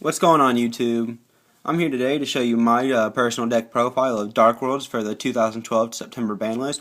What's going on, YouTube? I'm here today to show you my personal deck profile of Dark Worlds for the 2012 September ban list.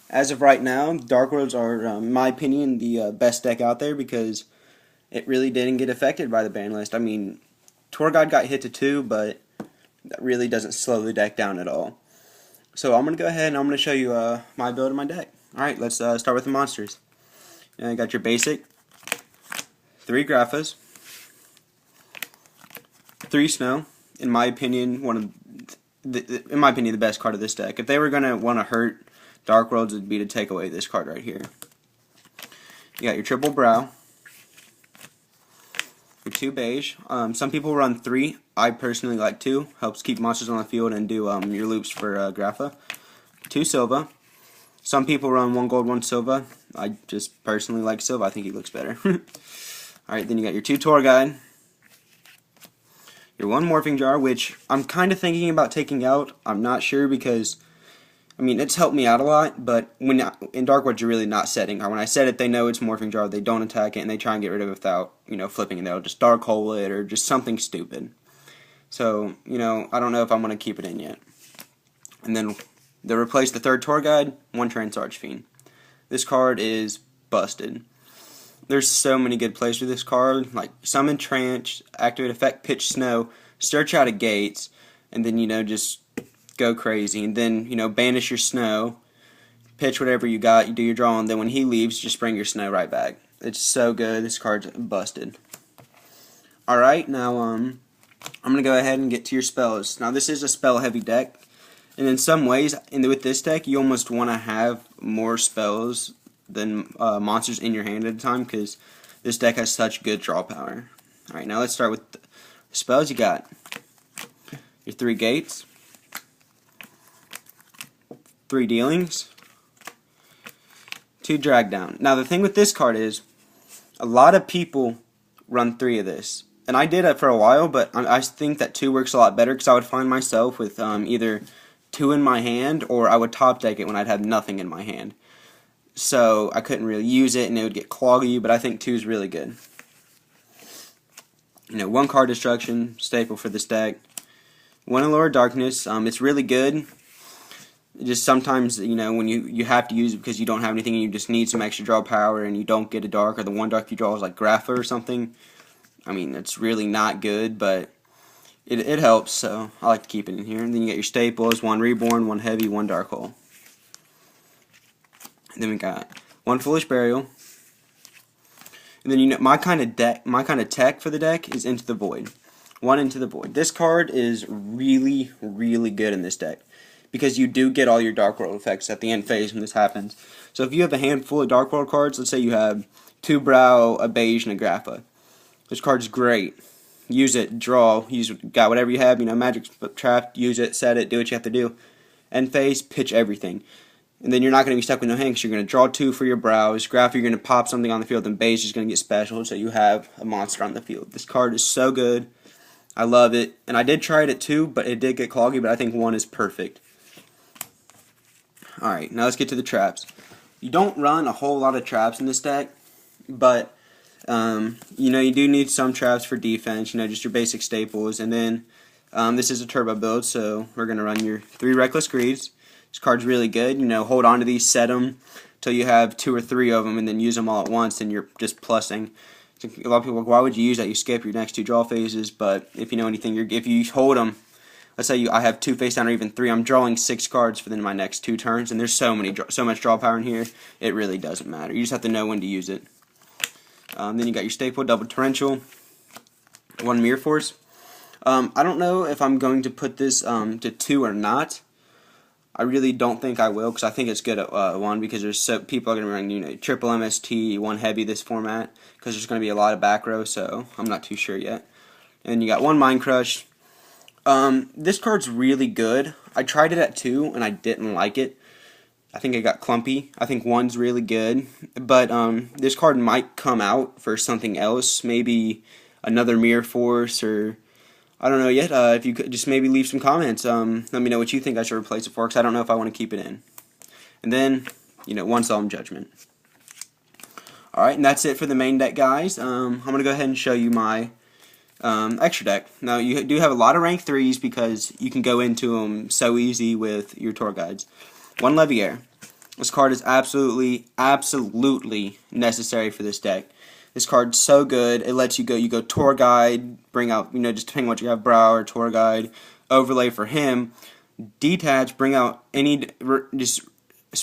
As of right now, Dark Worlds are, in my opinion, the best deck out there because it really didn't get affected by the ban list. I mean, Tour Guide got hit to 2, but that really doesn't slow the deck down at all. So I'm going to go ahead and I'm going to show you my build of my deck. Alright, let's start with the monsters. You got your basic, 3 Graphas, 3 Snow. In my opinion, the best card of this deck. If they were gonna want to hurt Dark Worlds, it'd be to take away this card right here. You got your triple Brow, your 2 Beige. Some people run 3. I personally like 2. Helps keep monsters on the field and do your loops for Grapha. 2 Silva. Some people run 1 Gold, 1 Silva. I just personally like Silva. I think he looks better. Alright, then you got your 2 Tour Guide. Your 1 Morphing Jar, which I'm kind of thinking about taking out. I'm not sure because, I mean, it's helped me out a lot, but when in Dark Worlds, you're really not setting. When I set it, they know it's Morphing Jar, they don't attack it, and they try and get rid of it without, flipping it. They'll just Dark Hole it or just something stupid. So, I don't know if I'm going to keep it in yet. And then they'll replace the 3rd Tour Guide, 1 Trance Archfiend. This card is busted. There's so many good plays for this card, like Summon Trance, Activate Effect, Pitch Snow, Search out of Gates, and then, just go crazy. And then, banish your Snow, pitch whatever you got, you do your draw, and then when he leaves, just bring your Snow right back. It's so good. This card's busted. Alright, now, I'm going to go ahead and get to your spells. Now, this is a spell-heavy deck, and in some ways, with this deck, you almost want to have more spells than monsters in your hand at a time because this deck has such good draw power. Alright, now let's start with the spells. You got your 3 Gates, 3 Dealings, 2 Drag Down. Now the thing with this card is a lot of people run 3 of this. And I did it for a while, but I think that 2 works a lot better because I would find myself with either 2 in my hand or I would top deck it when I'd have nothing in my hand. So I couldn't really use it and it would get cloggy, but I think 2 is really good. 1 Card Destruction, staple for this deck. 1 Allure of Darkness, it's really good. Just sometimes, when you have to use it because you don't have anything and you just need some extra draw power and you don't get a dark, or the 1 dark you draw is like Grapha or something. I mean, it's really not good, but it helps, so I like to keep it in here. And then you get your staples, 1 Reborn, 1 Heavy, 1 Dark Hole. And then we got 1 Foolish Burial. And then my kind of tech for the deck is Into the Void. 1 Into the Void. This card is really, really good in this deck because you do get all your Dark World effects at the end phase when this happens. So if you have a handful of Dark World cards, let's say you have 2 Brow, a Beige, and a Grapha. This card's great. Use it, draw, got whatever you have, Magic Trap, use it, set it, do what you have to do. End phase, pitch everything. And then you're not going to be stuck with no hand because you're going to draw 2 for your Brows. Graph, you're going to pop something on the field, and Beige is going to get special, so you have a monster on the field. This card is so good. I love it. And I did try it at 2, but it did get cloggy, but I think 1 is perfect. Alright, now let's get to the traps. You don't run a whole lot of traps in this deck, but, you do need some traps for defense, just your basic staples. And then, this is a turbo build, so we're going to run your 3 Reckless Greeds. This card's really good. Hold on to these, set them till you have 2 or 3 of them, and then use them all at once, and you're just plussing. A lot of people are like, why would you use that? You skip your next 2 draw phases, but if you know anything, if you hold them, let's say I have 2 face down or even 3, I'm drawing 6 cards for my next 2 turns, and there's so much draw power in here, it really doesn't matter. You just have to know when to use it. Then you got your staple, double Torrential, 1 Mirror Force. I don't know if I'm going to put this to 2 or not. I really don't think I will because I think it's good at 1 because people are going to be running triple MST, 1 Heavy this format because there's going to be a lot of back row, so I'm not too sure yet. And you got 1 Mind Crush. This card's really good. I tried it at 2 and I didn't like it. I think it got clumpy. I think 1's really good, but this card might come out for something else, maybe another Mirror Force or I don't know yet. If you could just maybe leave some comments. Let me know what you think I should replace it for, because I don't know if I want to keep it in. And then, 1 Solemn Judgment. Alright, and that's it for the main deck, guys. I'm going to go ahead and show you my extra deck. Now you do have a lot of rank 3s because you can go into them so easy with your tour guides. 1 Leviair. This card is absolutely necessary for this deck. This card's so good. It lets you go tour guide, bring out, just depending on what you have, brow or tour guide, overlay for him, detach, bring out just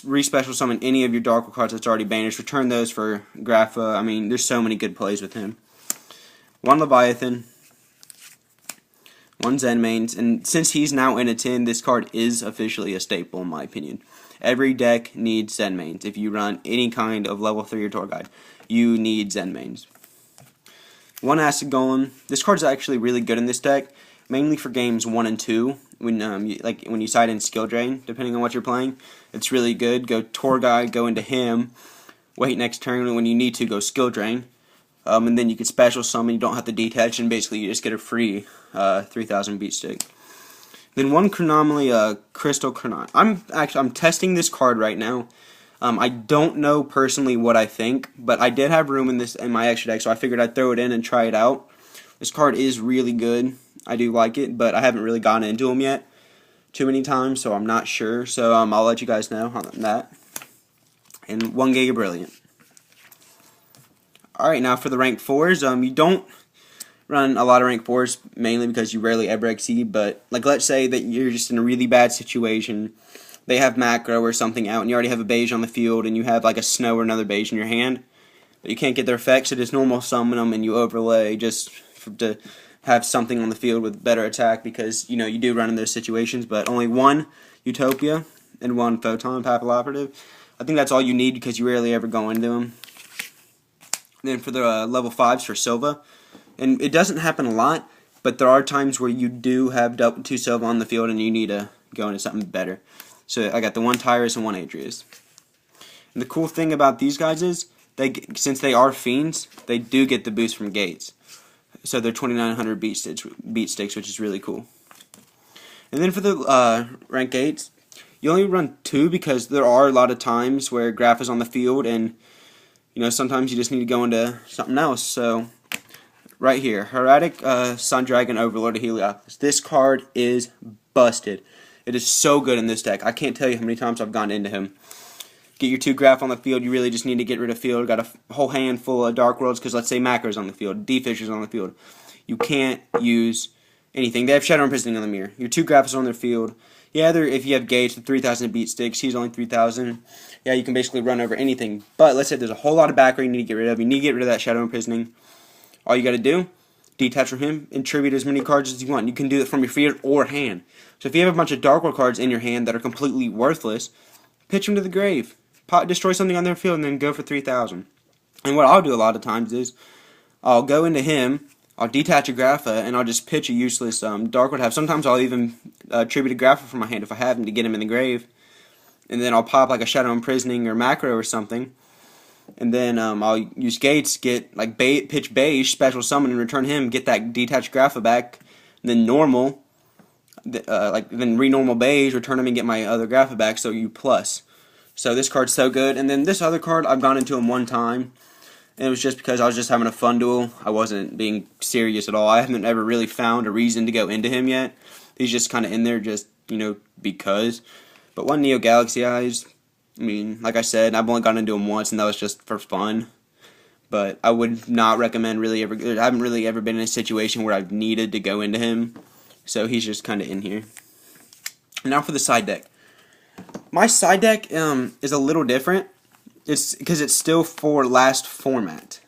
re-special summon any of your Dark cards that's already banished, return those for Grapha. I mean, there's so many good plays with him. 1 Leviathan, 1 Zenmaines, and since he's now in a 10, this card is officially a staple in my opinion. Every deck needs Zenmaines. If you run any kind of level 3 or tour guide, you need Zenmaines. 1 Acid Golem. This card's actually really good in this deck, mainly for games 1 and 2. When you side in skill drain, depending on what you're playing, it's really good. Go tour guide, go into him. Wait next turn when you need to go skill drain, and then you can special summon. You don't have to detach, and basically you just get a free 3,000 beat stick. Then 1 Chronomaly, Crystal Chronon. I'm testing this card right now. I don't know personally what I think, but I did have room in my extra deck, so I figured I'd throw it in and try it out. This card is really good. I do like it, but I haven't really gotten into him yet too many times, so I'm not sure. So I'll let you guys know on that. And 1 Giga Brilliant. Alright, now for the rank 4s, you don't run a lot of rank 4s, mainly because you rarely ever exceed, but let's say that you're just in a really bad situation. They have macro or something out, and you already have a beige on the field, and you have like a snow or another beige in your hand, but you can't get their effects, so just normal summon them, and you overlay just to have something on the field with better attack, because you do run in those situations. But only 1 Utopia and 1 Photon Papilloperative. I think that's all you need because you rarely ever go into them. Then for the level 5s for Silva, and it doesn't happen a lot, but there are times where you do have 2 Silva on the field and you need to go into something better. So I got the 1 Tyrus and 1 Atreus. And the cool thing about these guys is, since they are fiends, they do get the boost from gates. So they're 2,900 beat sticks, which is really cool. And then for the rank 8s, you only run 2 because there are a lot of times where Graph is on the field, and sometimes you just need to go into something else. So right here, Heretic Sun Dragon Overlord of Heliopolis. This card is busted. It is so good in this deck. I can't tell you how many times I've gone into him. Get your 2 Graph on the field. You really just need to get rid of field. Got a whole hand full of Dark Worlds because let's say Macro's on the field, D-Fisher's on the field. You can't use anything. They have Shadow Imprisoning on the mirror. Your 2 Graph is on their field. Yeah, if you have Gage with 3,000 beat sticks, he's only 3,000. Yeah, you can basically run over anything. But let's say there's a whole lot of back row you need to get rid of. You need to get rid of that Shadow Imprisoning. All you got to do, detach from him and tribute as many cards as you want. You can do it from your field or hand. So if you have a bunch of Dark World cards in your hand that are completely worthless, pitch them to the grave. Destroy something on their field and then go for 3,000. And what I'll do a lot of times is I'll go into him, I'll detach a Grapha, and I'll just pitch a useless Dark World. Sometimes I'll even tribute a Grapha from my hand if I have him to get him in the grave. And then I'll pop like a Shadow Imprisoning or Macro or something. And then I'll use Gates, get pitch Beige, special summon, and return him, get that detached Grapha back. And then normal, then re-normal Beige, return him and get my other Grapha back, so you plus. So this card's so good. And then this other card, I've gone into him 1 time. And it was just because I was just having a fun duel. I wasn't being serious at all. I haven't ever really found a reason to go into him yet. He's just kind of in there just, because. But 1 Neo Galaxy Eyes, I mean, like I said, I've only gone into him once, and that was just for fun. But I would not recommend I haven't really ever been in a situation where I've needed to go into him. So he's just kind of in here. Now for the side deck. My side deck is a little different. It's because it's still for last format.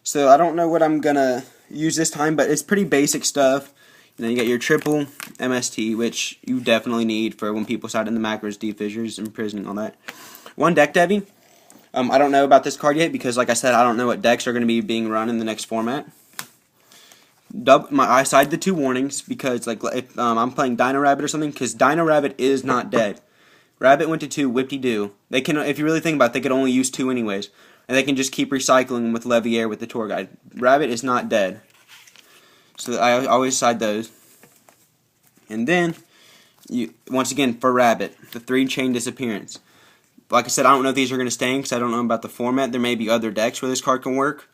So I don't know what I'm going to use this time, but it's pretty basic stuff. You got your triple MST, which you definitely need for when people side in the macros, D-Fissures, Imprisoning, all that. 1 Deck Devi. I don't know about this card yet because, like I said, I don't know what decks are going to be being run in the next format. I side the 2 warnings because, if I'm playing Dino Rabbit or something, because Dino Rabbit is not dead. Rabbit went to 2, whip-de-doo. They can, if you really think about it, they could only use 2 anyways. And they can just keep recycling with Leviair with the tour guide. Rabbit is not dead. So I always side those. And then, once again, for Rabbit, the 3 Chain Disappearance. Like I said, I don't know if these are going to stay because I don't know about the format. There may be other decks where this card can work.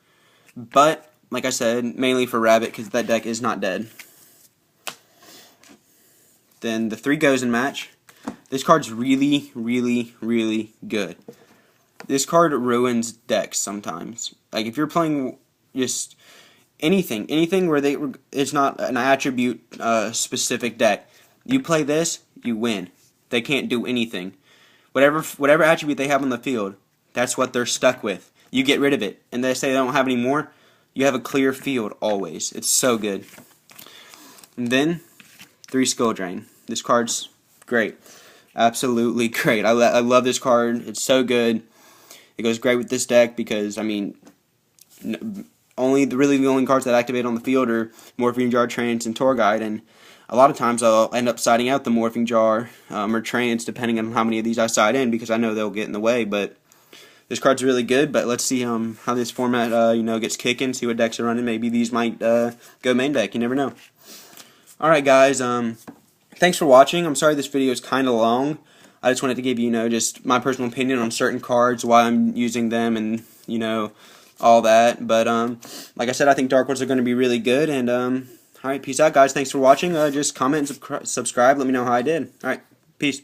But like I said, mainly for Rabbit because that deck is not dead. Then the 3 goes in match. This card's really, really, really good. This card ruins decks sometimes. Like if you're playing just anything where it's not an attribute specific deck, you play this, you win. They can't do anything. Whatever attribute they have on the field, that's what they're stuck with. You get rid of it, and they say they don't have any more. You have a clear field always. It's so good. And then 3 Skill Drain. This card's great. Absolutely great. I love this card. It's so good. It goes great with this deck because, I mean, the only cards that activate on the field are Morphing Jar, Trance, and Tour Guide, and a lot of times I'll end up siding out the Morphing Jar or Trance depending on how many of these I side in because I know they'll get in the way, but this card's really good. But let's see how this format gets kicking, see what decks are running. Maybe these might go main deck. You never know. Alright guys, thanks for watching. I'm sorry this video is kind of long. I just wanted to give you, just my personal opinion on certain cards, why I'm using them, and, all that. But, like I said, I think Dark Ones are going to be really good. And, alright, peace out, guys. Thanks for watching. Just comment and subscribe. Let me know how I did. Alright, peace.